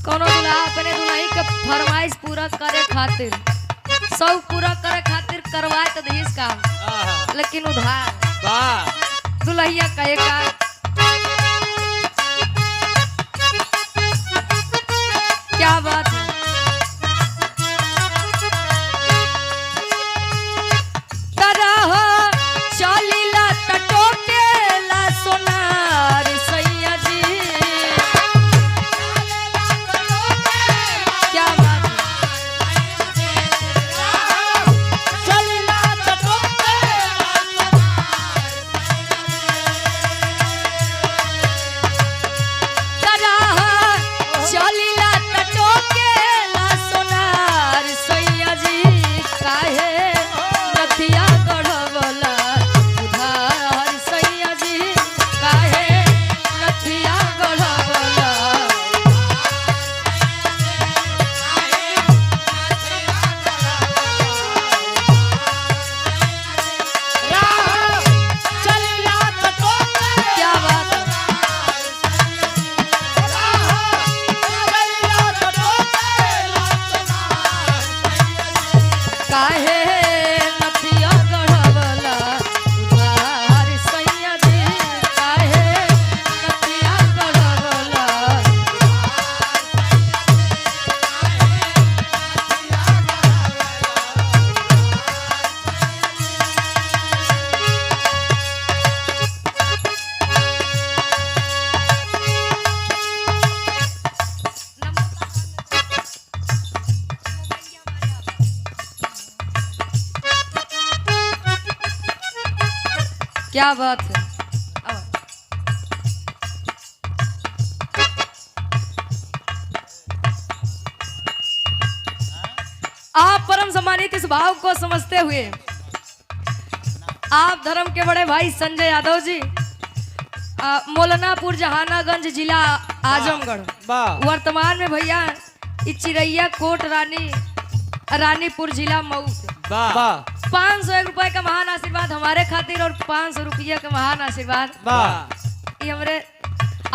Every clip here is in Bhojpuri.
कोनो दूल्हा अपने दुल्ही के फरमाइश पूरा करे खातिर सब पूरा करे खातिर करवाए तो दीस काम लेकिन उधार दुल्हिया कहे का क्या बात है तरह चलिला टटोकेला सोनार सैया जी क्या बात क्या बात है आप परम सम्मानित इस भाव को समझते हुए आप धर्म के बड़े भाई संजय यादव जी मौलानापुर जहानागंज जिला आजमगढ़ वर्तमान में भैया चिरैया कोट रानीपुर जिला मऊ से 501 रुपए का महान आशीर्वाद हमारे खातिर और 500 रुपये का महान आशीर्वाद ये हमारे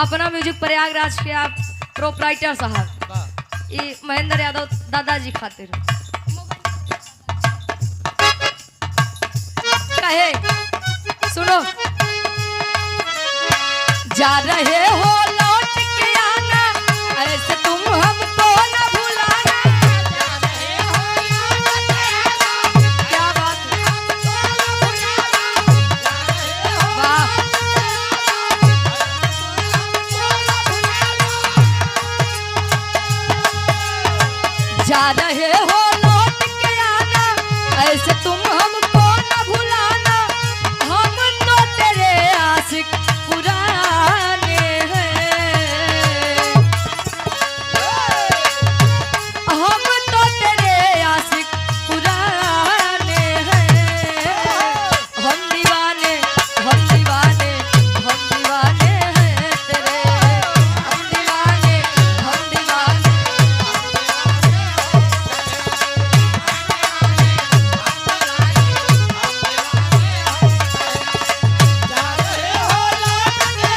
अपना म्यूजिक प्रयागराज के आप प्रोपराइटर साहब ये महेंद्र यादव दादाजी खातिर कहे सुनो जा रहे हो लौट के आना ऐसे तुम हमको न भुलाना क्या बात वाह जा रहे हो लौट के आना ऐसे तुम हमको न भुलाना हम तो तेरे आशिक पुराने हैं हम तो तेरे आशिक पुराने हैं हम दीवाने हम दीवाने हम दीवाने हैं तेरे हम दीवाने हम दीवाने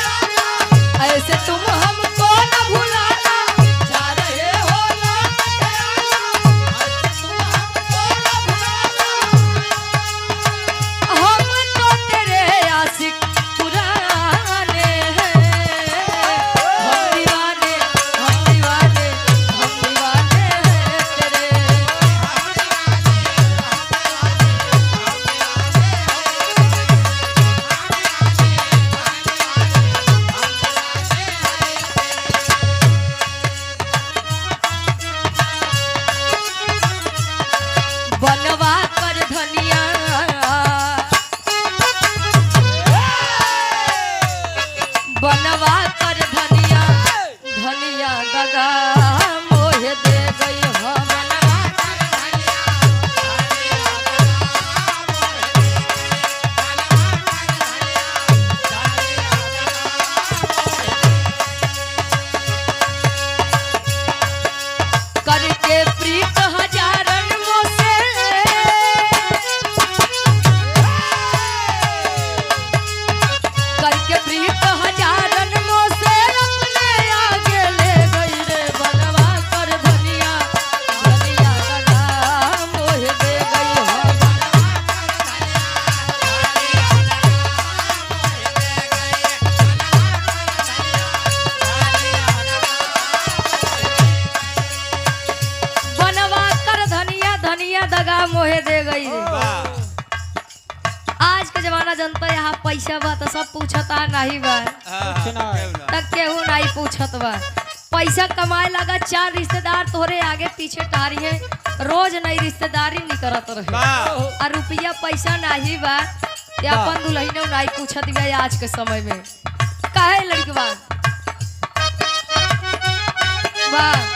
ऐसे तुम हमको न भुलाना जा रहे हो लौट के आना ऐसे तुम हमको न भुलाना हम तो तेरे आशिक पुराने हैं हम दीवाने हम दीवाने हम दीवाने हैं तेरे बनवा कर धनिया बनवा कर धनिया धनिया दगा मोहे दे गई हम करके प्रीत हजारन मोसे करके प्रीत हजारन मोसे अपने आगे ले गई रे बन के जमाना जनता यहाँ पैसा बा तो सब पूछता नहीं बा तक केहू नहीं पूछत बा। पैसा कमाए लगा 4 रिश्तेदार तोहरे आगे पीछे टारी है, रोज नई रिश्तेदारी नहीं करत रहे और रुपया पैसा नहीं बा या अपन दुल्हन नहीं पूछत बा आज के समय में। काहे लड़की बा वाह